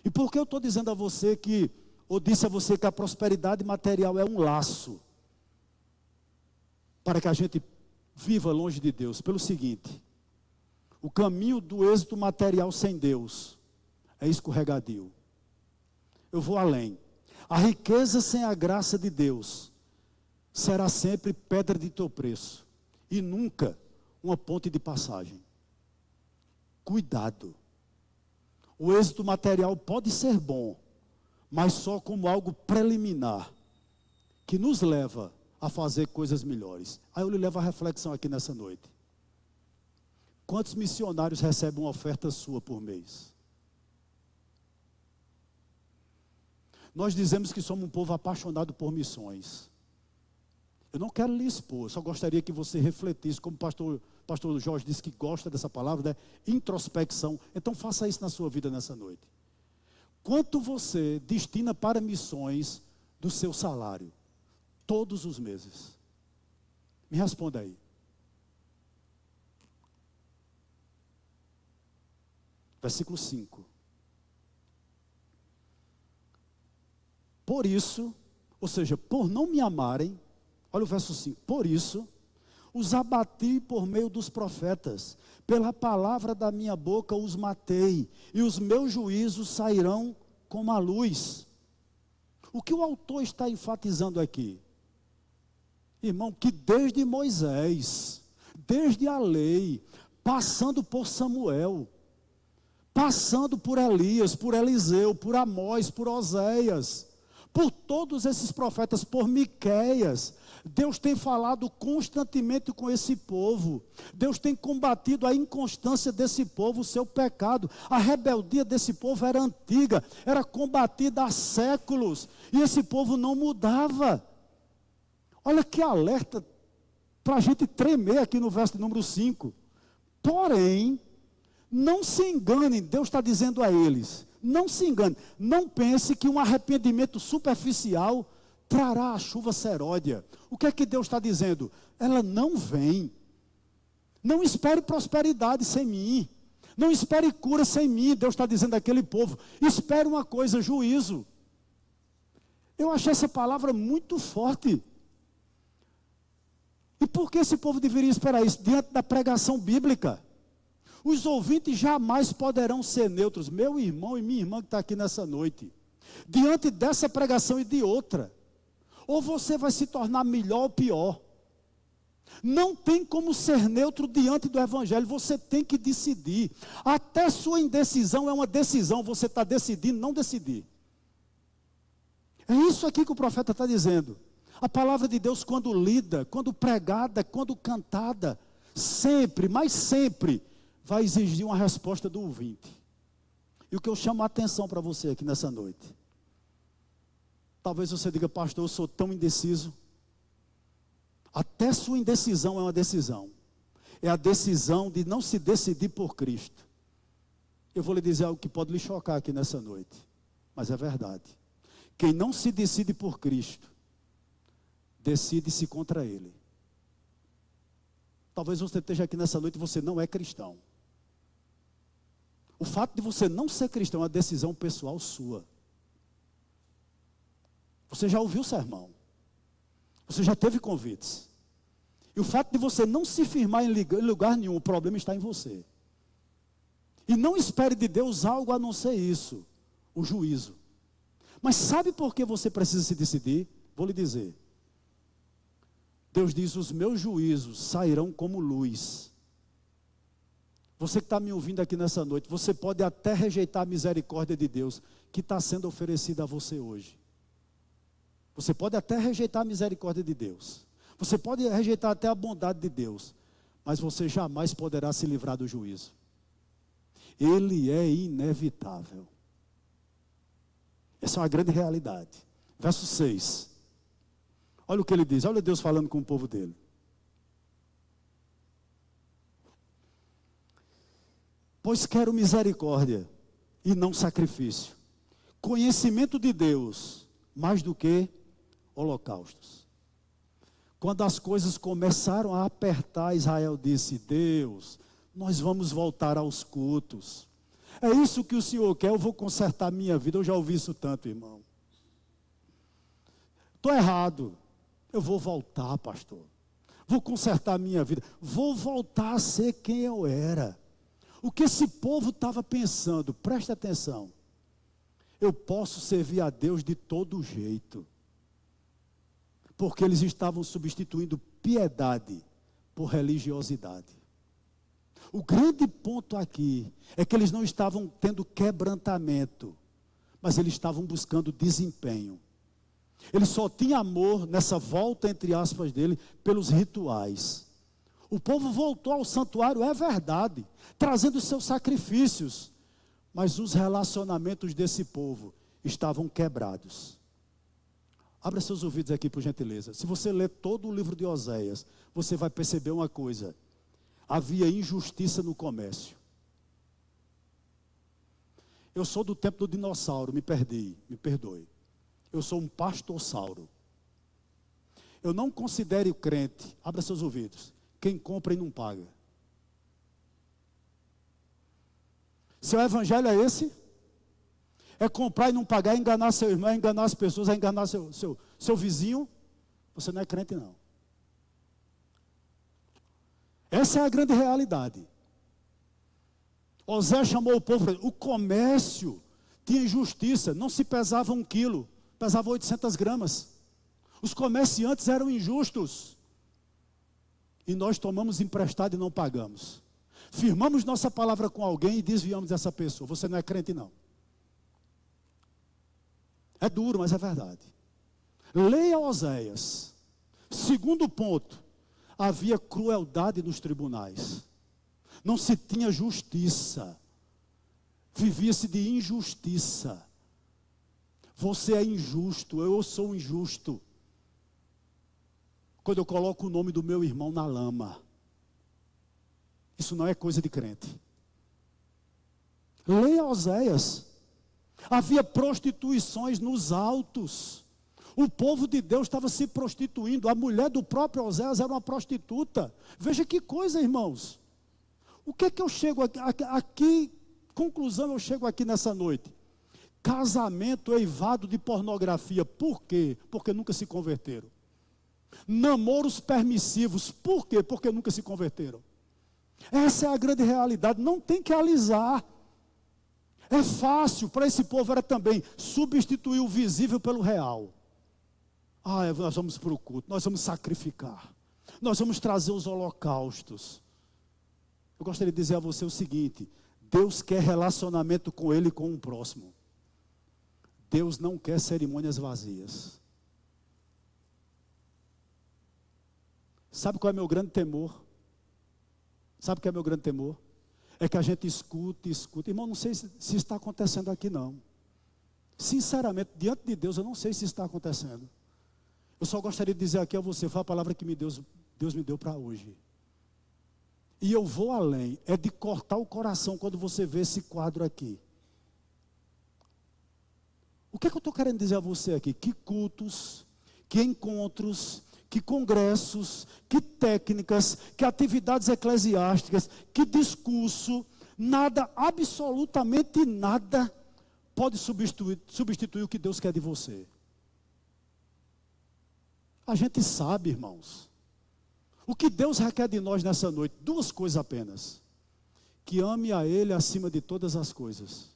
E por que eu estou dizendo a você que, ou disse a você que a prosperidade material é um laço para que a gente viva longe de Deus? Pelo seguinte, o caminho do êxito material sem Deus é escorregadio. Eu vou além. A riqueza sem a graça de Deus será sempre pedra de tropeço e nunca uma ponte de passagem. Cuidado. O êxito material pode ser bom, mas só como algo preliminar, que nos leva a fazer coisas melhores. Aí eu lhe levo a reflexão aqui nessa noite. Quantos missionários recebem uma oferta sua por mês? Nós dizemos que somos um povo apaixonado por missões. Eu não quero lhe expor, só gostaria que você refletisse, como o pastor Jorge disse que gosta dessa palavra, né? Introspecção. Então faça isso na sua vida nessa noite. Quanto você destina para missões do seu salário? Todos os meses. Me responda aí. Versículo 5. Por isso, ou seja, por não me amarem, olha o verso 5, por isso, os abati por meio dos profetas, pela palavra da minha boca os matei, e os meus juízos sairão como a luz. O que o autor está enfatizando aqui? Irmão, que desde Moisés, desde a lei, passando por Samuel, passando por Elias, por Eliseu, por Amós, por Oséias, por todos esses profetas, por Miqueias, Deus tem falado constantemente com esse povo. Deus tem combatido a inconstância desse povo, o seu pecado. A rebeldia desse povo era antiga, era combatida há séculos, e esse povo não mudava. Olha que alerta para a gente tremer aqui no verso de número 5. Porém, não se enganem, Deus está dizendo a eles, não se engane, não pense que um arrependimento superficial trará a chuva seródia. O que é que Deus está dizendo? Ela não vem. Não espere prosperidade sem mim. Não espere cura sem mim. Deus está dizendo àquele povo, espere uma coisa, juízo. Eu achei essa palavra muito forte. E por que esse povo deveria esperar isso? Diante da pregação bíblica. Os ouvintes jamais poderão ser neutros. Meu irmão e minha irmã que está aqui nessa noite. Diante dessa pregação e de outra. Ou você vai se tornar melhor ou pior. Não tem como ser neutro diante do Evangelho. Você tem que decidir. Até sua indecisão é uma decisão. Você está decidindo não decidir. É isso aqui que o profeta está dizendo. A palavra de Deus, quando lida, quando pregada, quando cantada, sempre, mas sempre, vai exigir uma resposta do ouvinte. E o que eu chamo a atenção para você aqui nessa noite. Talvez você diga, pastor, eu sou tão indeciso. Até sua indecisão é uma decisão. É a decisão de não se decidir por Cristo. Eu vou lhe dizer algo que pode lhe chocar aqui nessa noite. Mas é verdade. Quem não se decide por Cristo, decide-se contra Ele. Talvez você esteja aqui nessa noite e você não é cristão. O fato de você não ser cristão é uma decisão pessoal sua. Você já ouviu o sermão. Você já teve convites. E o fato de você não se firmar em lugar nenhum, o problema está em você. E não espere de Deus algo a não ser isso, o juízo. Mas sabe por que você precisa se decidir? Vou lhe dizer. Deus diz, os meus juízos sairão como luz. Você que está me ouvindo aqui nessa noite, você pode até rejeitar a misericórdia de Deus que está sendo oferecida a você hoje. Você pode até rejeitar a misericórdia de Deus. Você pode rejeitar até a bondade de Deus. Mas você jamais poderá se livrar do juízo. Ele é inevitável. Essa é uma grande realidade. Verso 6. Olha o que ele diz. Olha Deus falando com o povo dele. Pois quero misericórdia e não sacrifício. Conhecimento de Deus mais do que holocaustos. Quando as coisas começaram a apertar, Israel disse, Deus, nós vamos voltar aos cultos. É isso que o Senhor quer, eu vou consertar a minha vida. Eu já ouvi isso tanto, irmão. Estou errado. Eu vou voltar, pastor. Vou consertar a minha vida. Vou voltar a ser quem eu era. O que esse povo estava pensando, presta atenção. Eu posso servir a Deus de todo jeito. Porque eles estavam substituindo piedade por religiosidade. O grande ponto aqui é que eles não estavam tendo quebrantamento, mas eles estavam buscando desempenho. Ele só tinha amor nessa volta, entre aspas, dele, pelos rituais. O povo voltou ao santuário, é verdade, trazendo seus sacrifícios, mas os relacionamentos desse povo estavam quebrados. Abra seus ouvidos aqui, por gentileza. Se você ler todo o livro de Oséias, você vai perceber uma coisa. Havia injustiça no comércio. Eu sou do tempo do dinossauro, me perdoe. Eu sou um pastossauro. Eu não considero crente, abra seus ouvidos, quem compra e não paga. Seu evangelho é esse? É comprar e não pagar, é enganar seu irmão, é enganar as pessoas, é enganar seu vizinho. Você não é crente, não. Essa é a grande realidade. Osé chamou o povo, o comércio tinha injustiça, não se pesava 1 quilo, pesava 800 gramas. Os comerciantes eram injustos. E nós tomamos emprestado e não pagamos. Firmamos nossa palavra com alguém e desviamos dessa pessoa. Você não é crente, não. É duro, mas é verdade. Leia Oséias. Segundo ponto, havia crueldade nos tribunais. Não se tinha justiça. Vivia-se de injustiça. Você é injusto, eu sou injusto. quando eu coloco o nome do meu irmão na lama. Isso não é coisa de crente. Leia Oséias. Havia prostituições nos altos. O povo de Deus estava se prostituindo. A mulher do próprio Oséias era uma prostituta. Veja que coisa, irmãos. O que é que eu chego aqui, conclusão eu chego aqui nessa noite? Casamento eivado de pornografia. Por quê? Porque nunca se converteram. Namoros permissivos. Por quê? Porque nunca se converteram. Essa é a grande realidade. Não tem que alisar. É fácil, para esse povo era também substituir o visível pelo real. Nós vamos para o culto, nós vamos sacrificar, nós vamos trazer os holocaustos. Eu gostaria de dizer a você o seguinte: Deus quer relacionamento com Ele e com o próximo. Deus não quer cerimônias vazias. Sabe qual é meu grande temor? Sabe qual é meu grande temor? É que a gente escuta. Irmão, não sei se está acontecendo aqui não. Sinceramente, diante de Deus, eu não sei se está acontecendo. Eu só gostaria de dizer aqui a você, foi a palavra que Deus me deu para hoje. E eu vou além, é de cortar o coração quando você vê esse quadro aqui. O que é que eu estou querendo dizer a você aqui? Que cultos, que encontros, que congressos, que técnicas, que atividades eclesiásticas, que discurso, nada, absolutamente nada, pode substituir o que Deus quer de você. A gente sabe, irmãos, o que Deus requer de nós nessa noite, duas coisas apenas: que ame a Ele acima de todas as coisas,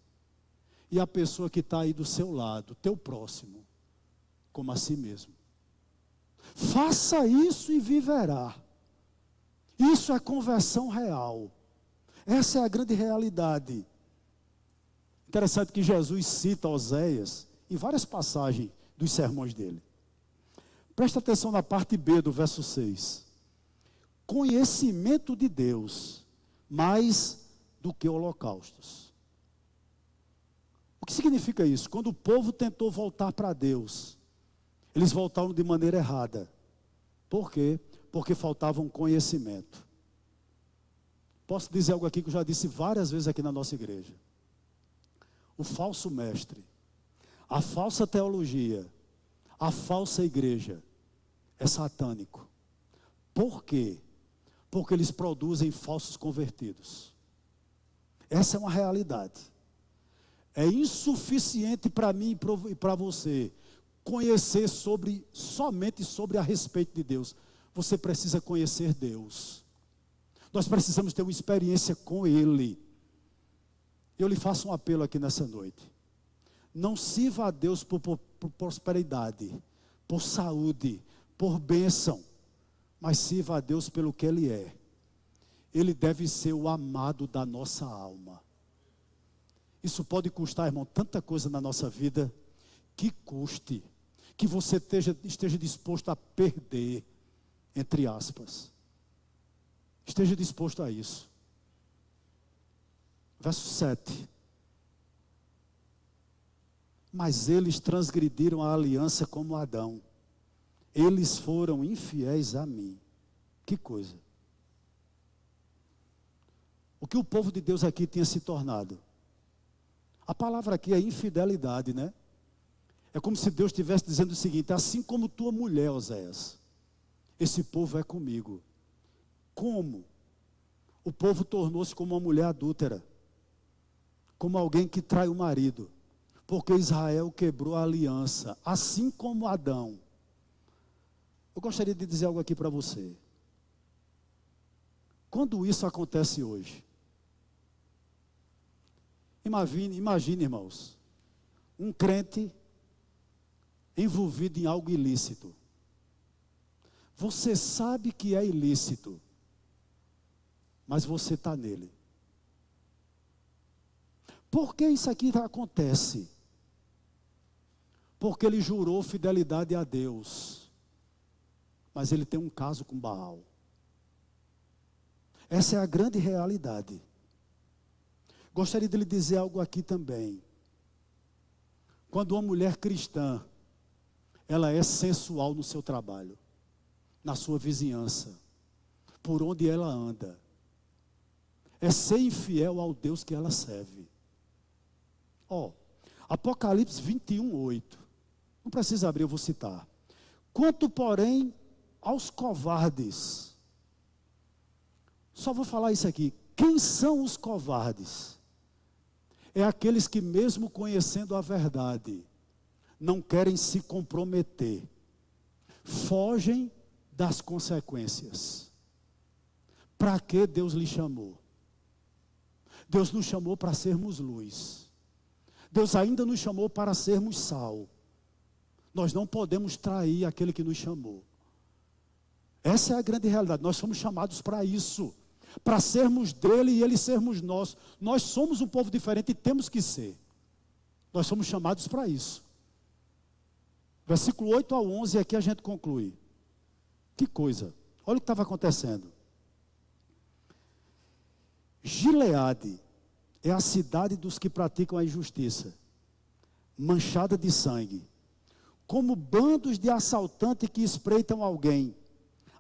e a pessoa que está aí do seu lado, teu próximo, como a si mesmo. Faça isso e viverá. Isso é conversão real. Essa é a grande realidade. Interessante que Jesus cita Oséias em várias passagens dos sermões dele. Presta atenção na parte B do verso 6. Conhecimento de Deus, mais do que holocaustos. O que significa isso? Quando o povo tentou voltar para Deus, eles voltaram de maneira errada. Por quê? Porque faltava um conhecimento. Posso dizer algo aqui que eu já disse várias vezes aqui na nossa igreja. O falso mestre, a falsa teologia, a falsa igreja é satânico. Por quê? Porque eles produzem falsos convertidos. Essa é uma realidade. É insuficiente para mim e para você conhecer somente sobre a respeito de Deus. Você precisa conhecer Deus. Nós precisamos ter uma experiência com Ele. Eu lhe faço um apelo aqui nessa noite. Não sirva a Deus por prosperidade, por saúde, por bênção, mas sirva a Deus pelo que Ele é. Ele deve ser o amado da nossa alma. Isso pode custar, irmão, tanta coisa na nossa vida, que custe, que você esteja disposto a perder, entre aspas. Esteja disposto a isso. Verso 7. Mas eles transgrediram a aliança como Adão. Eles foram infiéis a mim. Que coisa. O que o povo de Deus aqui tinha se tornado? A palavra aqui é infidelidade, né? É como se Deus estivesse dizendo o seguinte: assim como tua mulher, Oséias, esse povo é comigo. Como? O povo tornou-se como uma mulher adúltera, como alguém que trai o marido, porque Israel quebrou a aliança, assim como Adão. Eu gostaria de dizer algo aqui para você. Quando isso acontece hoje, imagine, irmãos, um crente envolvido em algo ilícito. Você sabe que é ilícito, mas você está nele. Por que isso aqui acontece? Porque ele jurou fidelidade a Deus, mas ele tem um caso com Baal. Essa é a grande realidade. Gostaria de lhe dizer algo aqui também. Quando uma mulher cristã, ela é sensual no seu trabalho. na sua vizinhança, por onde ela anda. É ser infiel ao Deus que ela serve. Apocalipse 21:8. Não precisa abrir, eu vou citar. Quanto, porém, aos covardes. Só vou falar isso aqui. Quem são os covardes? É aqueles que, mesmo conhecendo a verdade, não querem se comprometer. Fogem das consequências. Para que Deus lhe chamou? Deus nos chamou para sermos luz. Deus ainda nos chamou para sermos sal. Nós não podemos trair aquele que nos chamou. Essa é a grande realidade. Nós somos chamados para isso. Para sermos dele e ele sermos nós. Nós somos um povo diferente e temos que ser. Nós somos chamados para isso. Versículo 8 ao 11, aqui a gente conclui. Que coisa. Olha o que estava acontecendo. Gileade é a cidade dos que praticam a injustiça, manchada de sangue, como bandos de assaltantes que espreitam alguém.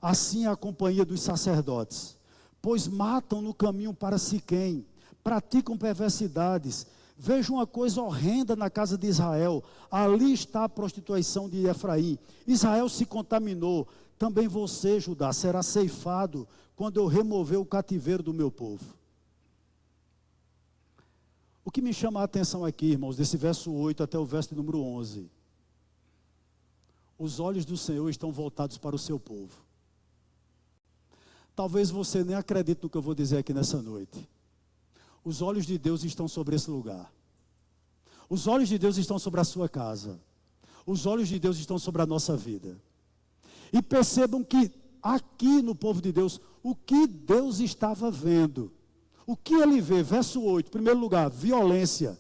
Assim é a companhia dos sacerdotes, pois matam no caminho para Siquém, praticam perversidades. Veja uma coisa horrenda na casa de Israel, ali está a prostituição de Efraim. Israel se contaminou, também você, Judá, será ceifado quando eu remover o cativeiro do meu povo. O que me chama a atenção aqui, irmãos, desse verso 8 até o verso de número 11. Os olhos do Senhor estão voltados para o seu povo. Talvez você nem acredite no que eu vou dizer aqui nessa noite. Os olhos de Deus estão sobre esse lugar. Os olhos de Deus estão sobre a sua casa. Os olhos de Deus estão sobre a nossa vida. E percebam que aqui no povo de Deus, o que Deus estava vendo. O que ele vê? Verso 8, em primeiro lugar, violência.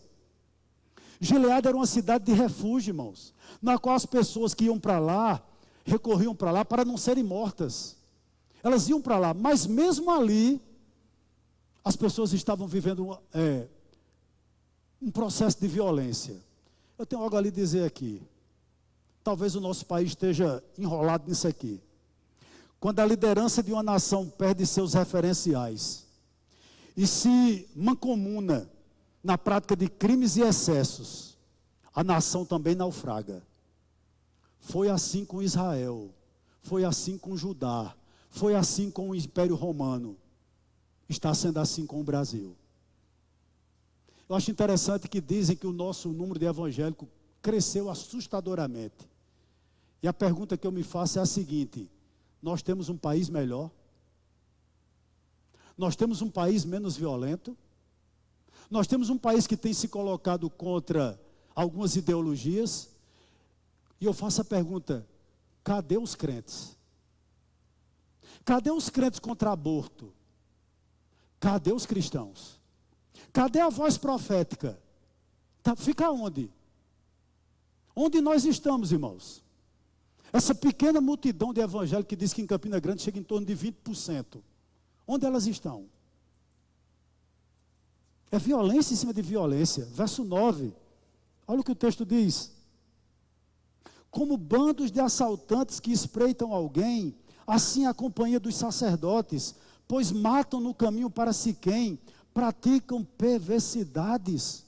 Gileade era uma cidade de refúgio, irmãos, na qual as pessoas que iam para lá, recorriam para lá para não serem mortas. Elas iam para lá, mas mesmo ali, as pessoas estavam vivendo um processo de violência. Eu tenho algo a lhe dizer aqui. Talvez o nosso país esteja enrolado nisso aqui. Quando a liderança de uma nação perde seus referenciais e se mancomuna na prática de crimes e excessos, a nação também naufraga. Foi assim com Israel, foi assim com Judá, foi assim com o Império Romano, está sendo assim com o Brasil. Eu acho interessante que dizem que o nosso número de evangélicos cresceu assustadoramente. E a pergunta que eu me faço é a seguinte: nós temos um país melhor? Nós temos um país menos violento? Nós temos um país que tem se colocado contra algumas ideologias? E eu faço a pergunta: cadê os crentes? Cadê os crentes contra aborto? Cadê os cristãos? Cadê a voz profética? Fica onde? Onde nós estamos, irmãos? Essa pequena multidão de evangélicos que diz que em Campina Grande chega em torno de 20%. Onde elas estão? É violência em cima de violência. Verso 9. Olha o que o texto diz. Como bandos de assaltantes que espreitam alguém, assim a companhia dos sacerdotes, pois matam no caminho para Siquém, praticam perversidades.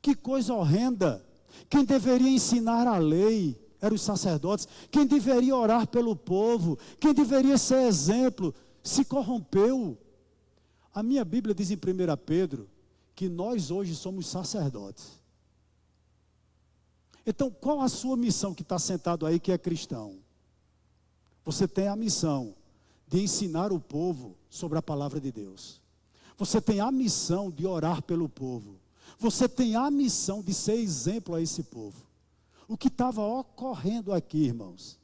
Que coisa horrenda. Quem deveria ensinar a lei eram os sacerdotes. Quem deveria orar pelo povo, quem deveria ser exemplo, se corrompeu. A minha Bíblia diz em 1 Pedro que nós hoje somos sacerdotes. Então, qual a sua missão que está sentado aí que é cristão? Você tem a missão de ensinar o povo sobre a palavra de Deus. Você tem a missão de orar pelo povo. Você tem a missão de ser exemplo a esse povo. O que estava ocorrendo aqui, irmãos?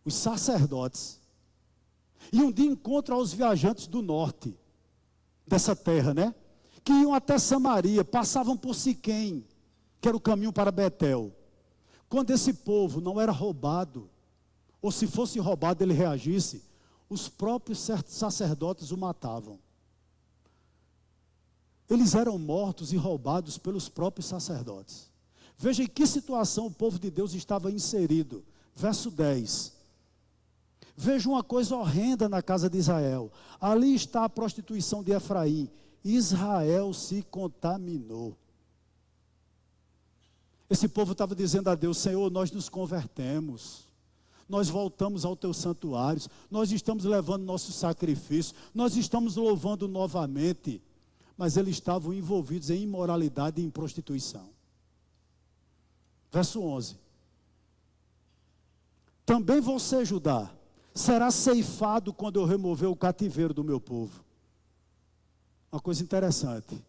Os sacerdotes iam de encontro aos viajantes do norte dessa terra, né? Que iam até Samaria, passavam por Siquém, que era o caminho para Betel. Quando esse povo não era roubado, ou se fosse roubado ele reagisse, os próprios sacerdotes o matavam. Eles eram mortos e roubados pelos próprios sacerdotes. Veja em que situação o povo de Deus estava inserido. Verso 10. Vejo uma coisa horrenda na casa de Israel. Ali está a prostituição de Efraim. Israel se contaminou. Esse povo estava dizendo a Deus: Senhor, nós nos convertemos. Nós voltamos ao teu santuário. Nós estamos levando nossos sacrifícios. Nós estamos louvando novamente. Mas eles estavam envolvidos em imoralidade e em prostituição. Verso 11. Também você, Judá, será ceifado quando eu remover o cativeiro do meu povo. Uma coisa interessante.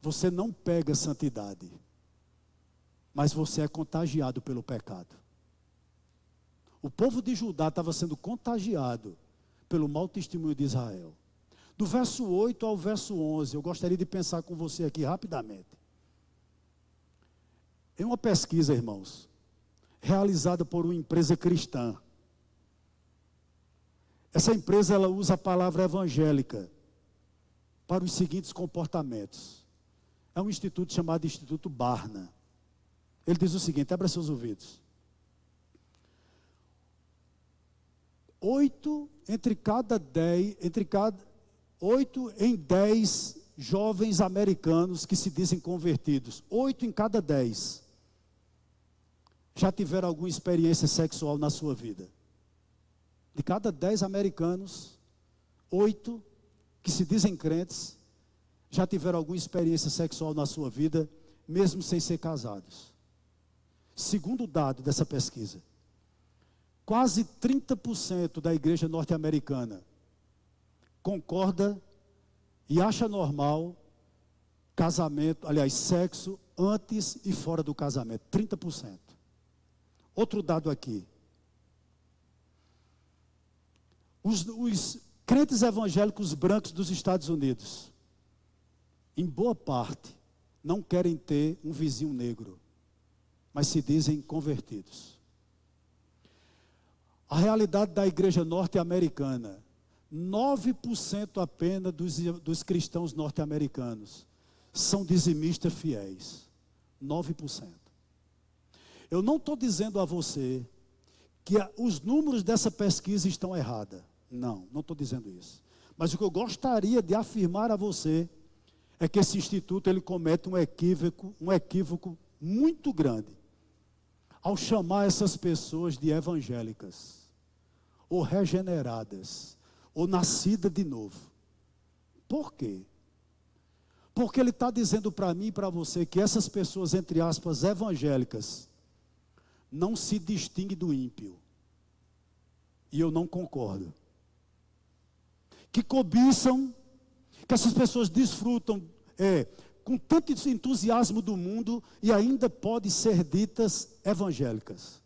Você não pega santidade, mas você é contagiado pelo pecado. O povo de Judá estava sendo contagiado pelo mau testemunho de Israel. Do verso 8 ao verso 11, eu gostaria de pensar com você aqui rapidamente. Em uma pesquisa, irmãos, realizada por uma empresa cristã. Essa empresa, ela usa a palavra evangélica para os seguintes comportamentos. É um instituto chamado Instituto Barna. Ele diz o seguinte, abra seus ouvidos. 8 em 10 jovens americanos que se dizem convertidos, 8 em cada 10 já tiveram alguma experiência sexual na sua vida. De cada 10 americanos, 8 que se dizem crentes já tiveram alguma experiência sexual na sua vida, mesmo sem ser casados. Segundo dado dessa pesquisa, quase 30% da igreja norte-americana concorda e acha normal casamento, aliás, sexo antes e fora do casamento. 30%. Outro dado aqui. Os crentes evangélicos brancos dos Estados Unidos, em boa parte, não querem ter um vizinho negro, mas se dizem convertidos. A realidade da igreja norte-americana, 9% apenas dos cristãos norte-americanos são dizimistas fiéis. 9%. Eu não estou dizendo a você que os números dessa pesquisa estão errados. Não estou dizendo isso. Mas o que eu gostaria de afirmar a você é que esse instituto ele comete um equívoco muito grande ao chamar essas pessoas de evangélicas, ou regeneradas, ou nascidas de novo. Por quê? Porque ele está dizendo para mim e para você que essas pessoas, entre aspas, evangélicas, não se distinguem do ímpio. E eu não concordo. Que cobiçam, que essas pessoas desfrutam com tanto entusiasmo do mundo e ainda podem ser ditas evangélicas.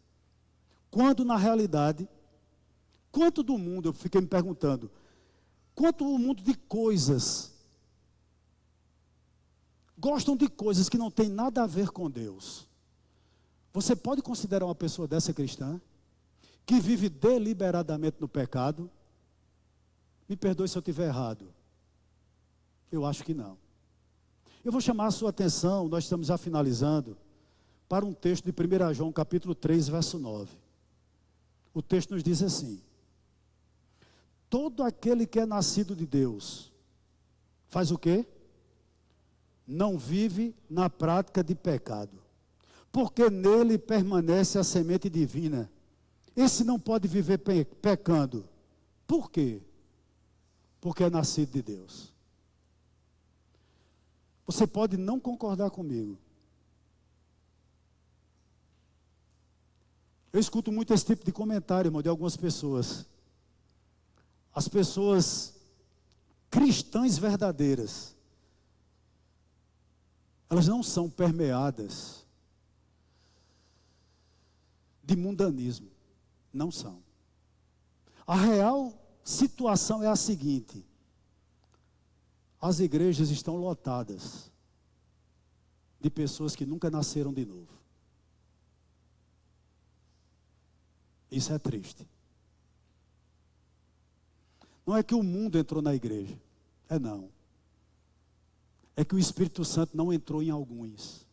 Quando na realidade, quanto do mundo, eu fiquei me perguntando, quanto o mundo de coisas, gostam de coisas que não têm nada a ver com Deus. Você pode considerar uma pessoa dessa cristã, que vive deliberadamente no pecado? Me perdoe se eu estiver errado. Eu acho que não. Eu vou chamar a sua atenção, nós estamos já finalizando, para um texto de 1 João, capítulo 3, verso 9. O texto nos diz assim: todo aquele que é nascido de Deus, faz o quê? Não vive na prática de pecado, porque nele permanece a semente divina. Esse não pode viver pecando. Por quê? Porque é nascido de Deus. Você pode não concordar comigo. Eu escuto muito esse tipo de comentário, irmão, de algumas pessoas. As pessoas cristãs verdadeiras, elas não são permeadas de mundanismo. Não são. A real situação é a seguinte: as igrejas estão lotadas de pessoas que nunca nasceram de novo. Isso é triste. Não é que o mundo entrou na igreja. Não. É que o Espírito Santo não entrou em alguns.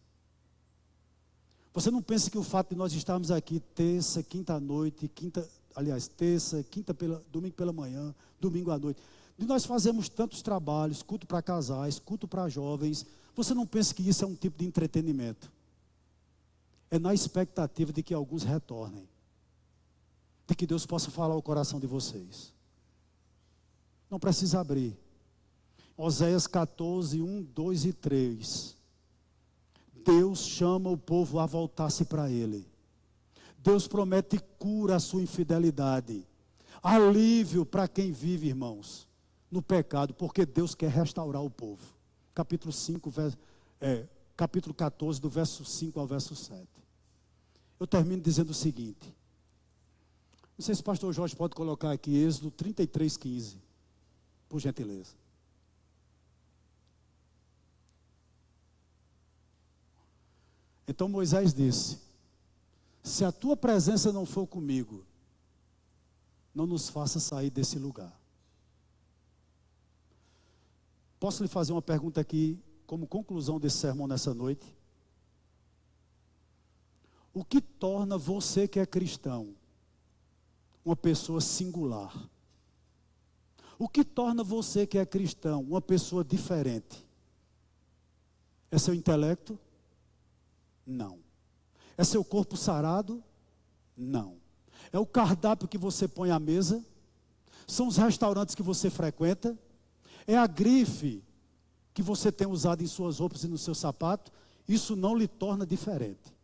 Você não pensa que o fato de nós estarmos aqui terça, quinta-noite, aliás, terça, domingo pela manhã, domingo à noite. E nós fazemos tantos trabalhos, culto para casais, culto para jovens. Você não pensa que isso é um tipo de entretenimento. É na expectativa de que alguns retornem. De que Deus possa falar ao coração de vocês. Não precisa abrir. Oséias 14, 1, 2 e 3. Deus chama o povo a voltar-se para Ele. Deus promete cura à sua infidelidade. Alívio para quem vive, irmãos, no pecado, porque Deus quer restaurar o povo. Capítulo 14, do verso 5 ao verso 7. Eu termino dizendo o seguinte. Não sei se o pastor Jorge pode colocar aqui Êxodo 33, 15. Por gentileza. Então Moisés disse: se a tua presença não for comigo, não nos faça sair desse lugar. Posso lhe fazer uma pergunta aqui, como conclusão desse sermão nessa noite? O que torna você que é cristão uma pessoa singular? O que torna você que é cristão uma pessoa diferente? É seu intelecto? Não. É seu corpo sarado? Não. É o cardápio que você põe à mesa? São os restaurantes que você frequenta? É a grife que você tem usado em suas roupas e no seu sapato? Isso não lhe torna diferente.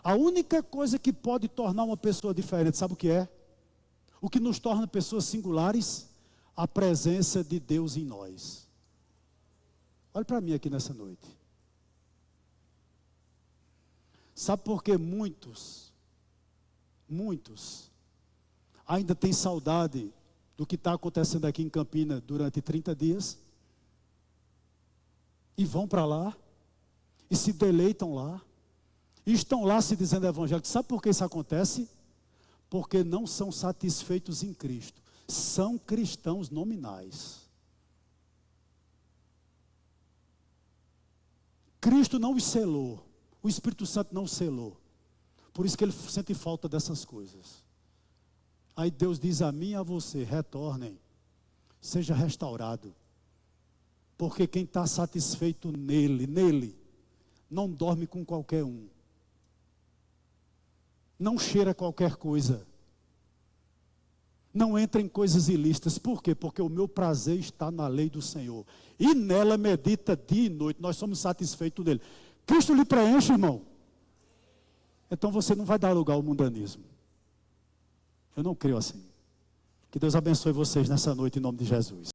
A única coisa que pode tornar uma pessoa diferente, sabe o que é? O que nos torna pessoas singulares? A presença de Deus em nós. Olhe para mim aqui nessa noite. Sabe por que muitos ainda têm saudade do que está acontecendo aqui em Campina durante 30 dias? E vão para lá, e se deleitam lá, e estão lá se dizendo evangélicos. Sabe por que isso acontece? Porque não são satisfeitos em Cristo. São cristãos nominais. Cristo não os selou. O Espírito Santo não selou. Por isso que ele sente falta dessas coisas. Aí Deus diz a mim e a você: retornem, seja restaurado. Porque quem está satisfeito nele, não dorme com qualquer um. Não cheira qualquer coisa. Não entra em coisas ilícitas. Por quê? Porque o meu prazer está na lei do Senhor. E nela medita dia e noite. Nós somos satisfeitos nele. Cristo lhe preenche, irmão. Então você não vai dar lugar ao mundanismo. Eu não creio assim. Que Deus abençoe vocês nessa noite em nome de Jesus.